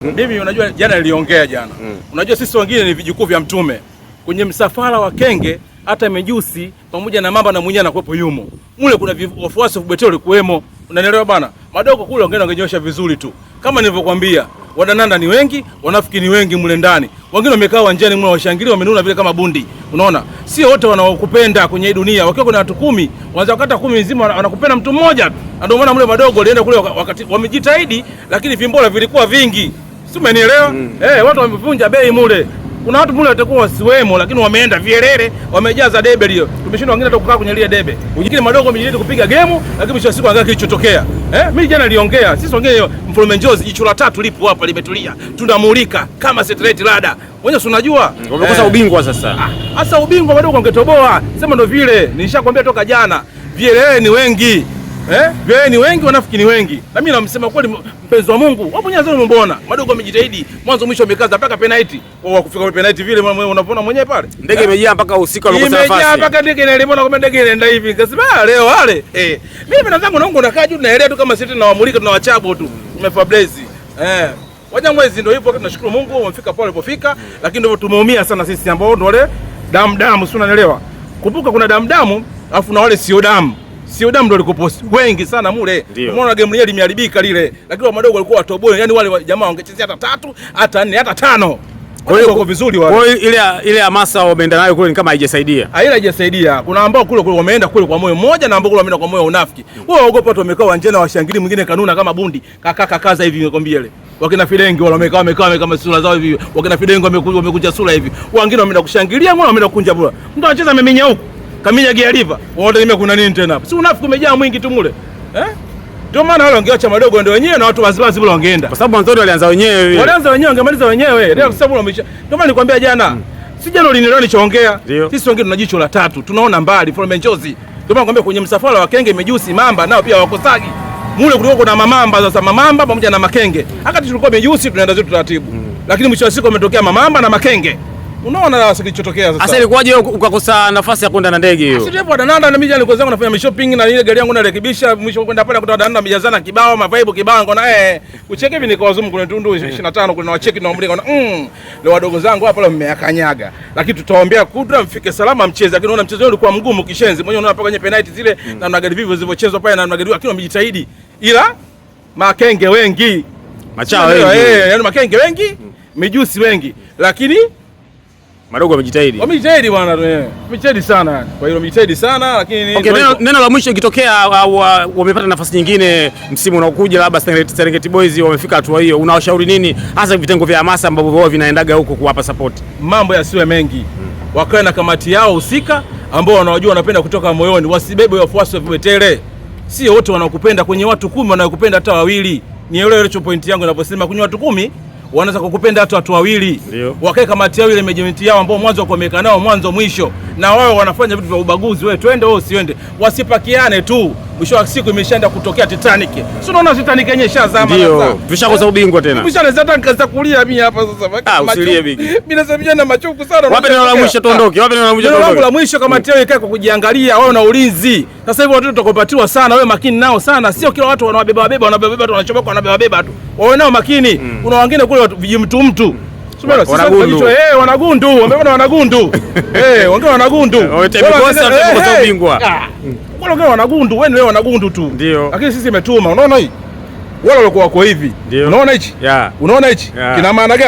Mimi unajua jana niliongea jana. Unajua sisi wengine ni vijukuu vya Mtume. Kwenye msafara wa Kenge hata Mejusi pamoja na Mamba na Mwenyewe anakuwepo yumo. Mule kuna wafuasi wa Beteli kuwemo. Unanielewa bana? Madogo kule wangenyosha vizuri tu. Kama nilivyokuambia, wadananda ni wengi, wanafiki ni wengi mule ndani. Wengine wamekaa uwanjani mule washangilia wamenuna vile kama bundi. Unaona? Sio wote wanaokupenda kwenye hii dunia. Wakiwa kuna watu 10, wanaweza kukata 10 nzima wanakupenda mtu mmoja tu. Ndio maana mule madogo walienda kule wakati wamejitahidi lakini vimbola vilikuwa vingi. Si umenielewa? Watu wamevunja bei mule. Kuna watu mule watakuwa wasiwemo lakini wameenda vielele, wamejaza debe lio. Tumeshindwa wengine hata kukaa kwenye ile debe. Wengine madogo wamejitahidi kupiga game lakini mwisho wa siku angalia kilichotokea. Mimi jana niliongea. Sisi wengine Mfalme Njozi jicho la 3 lipo hapa limetulia. Tunamulika kama satellite radar. Wewe unajua? Wamekosa ubingwa sasa. Sasa ubingwa madogo ungetoboa. Sema ndio vile. Nilishakwambia toka jana. Vielele ni wengi. Vile ni wengi, wanafiki ni wengi. Na mimi namsema kweli mpenzi wa Mungu. Wapo nyanza mbona? Madogo wamejitahidi. Mwanzo mwisho wamekaza mpaka penalty. Kwa kufika kwa penalty vile unapoona mwenyewe pale. Ndege imejaa mpaka usiku wamekosa nafasi. Imejaa mpaka ndege inalimona kama ndege inaenda hivi. Nikasema leo wale. Mimi nadhani naongo unakaa juu naelea tu kama sisi tunawamulika tunawachabo tu. Tumefablezi. Wajangwezi ndio hivyo tunashukuru Mungu wamefika pale walipofika, lakini ndio tumeumia sana sisi ambao ndio wale damu si unanielewa. Kumbuka kuna damu alafu na wale sio damu. Sio damu ndio walikoposti wengi sana mule. Umeona game ile limeharibika lile. Lakini wa madogo walikuwa watoboe. Yaani wale jamaa wangechezea hata 3, hata 4, hata 5. Kwa hiyo wako vizuri wale. Kwa hiyo ile hamasa wameenda nayo kule ni kama haijasaidia. Haijasaidia. Kuna ambao kule wameenda kule kwa moyo mmoja na ambao kule wameenda kwa moyo unafiki. Wao waogopa watu wamekaa uwanjani washangili mwingine kanuna kama bundi. Kakaza hivi nimekwambia ile. Wakina Fidengi wale wamekaa kama sura zao hivi. Wakina Fidengi wamekuja sura hivi. Wengine wameenda kushangilia, wengine wameenda kunja bora. Mtu anacheza ameminya huko. Kaminya Gialiva, wote kuna nini tena hapa? Si unafiki umejaa mwingi tu mule. Ndio maana wale wangeacha madogo ndio wenyewe na watu waziwazi vile wangeenda. Kwa sababu mwanzo walianza wenyewe. Wangemaliza wenyewe. Leo sababu wamesha. Ndio maana nilikwambia jana. Si jana ulinielewa nilichoongea. Sisi wengine tuna jicho la 3. Tunaona mbali Mfalme Njozi. Ndio maana nakwambia kwenye msafara wa Kenge Mejusi Mamba nao pia wakosagi. Mule kulikuwa kuna mamamba sasa mamamba pamoja na makenge. Wakati tulikuwa Mejusi tunaenda zetu taratibu. Lakini mwisho wa siku umetokea mamamba na makenge. Unaona sasa kilichotokea sasa. Sasa ilikuwaje ukakosa nafasi ya kwenda na ndege hiyo? Sisi hapo dananda na mimi nilikuwa zangu nafanya shopping na ile gari yangu narekebisha mwisho kwenda pale kutoa dananda mijazana kibao mavaibu kibao ngona ucheke hivi nikawazumu kuna tundu 25 kuna wacheki na umri ngona leo wadogo zangu hapa leo mmeakanyaga. Lakini tutaombea kudra mfike salama mcheze lakini unaona mchezo ulikuwa mgumu kishenzi. Mwenyewe unaona kwenye penalty zile na magari vivyo zilivyochezwa pale na magari lakini wamejitahidi. Ila makenge wengi. Machaa wengi. Yaani makenge wengi, Mejusi wengi. Lakini madogo wamejitahidi. Wamejitahidi bwana wamejitahidi sana. Kwa hiyo wamejitahidi sana lakini neno la mwisho ikitokea wamepata nafasi nyingine msimu unaokuja labda Serengeti Boys wamefika hatua hiyo, unawashauri nini hasa vitengo vya hamasa ambavyo wao vinaendaga huko kuwapa support? Mambo yasiwe mengi. Wakae na kamati yao husika ambao wanawajua wanapenda kutoka moyoni, wasibebe wafuasi wa Betele. Sio wote wanaokupenda, kwenye watu 10 wanaokupenda hata wawili. Ni ile point yangu ninaposema kwenye watu 10 wanaweza kukupenda hata watu wawili. Wakae kamati yao ile management yao ambao mwanzo wameka nao mwanzo mwisho. Na wao wanafanya vitu vya ubaguzi, wewe twende wewe usiende. Wasipakiane tu. Mwisho wa siku imeshaenda kutokea Titanic. Si unaona Titanic yenyewe ishazama sasa. Tushakosa ubingwa tena. Tumeshaanza hata kulia mimi hapa sasa. Usilie bigi. Mimi nasema na machofu sana. Wapi neno la mwisho tuondoke? Wapi neno la mwisho tuondoke? Neno la mwisho kamati yao ikae kwa kujiangalia, wao na ulinzi. Sasa hivi watu tutakopatiwa sana, wewe makini nao sana. Sio kila watu wanawabeba tu wanachomoka wanabeba tu. Wawe nao makini. Kuna wengine kule mtu. Wanagundu, wameona wanagundu. Wengine wanagundu. Wamekosa ubingwa. Wengine wanagundu, wewe wanagundu tu. Lakini sisi imetuma, unaona hii? Wale walikuwa wako hivi. Unaona hichi? Unaona hichi? Kina maana gani?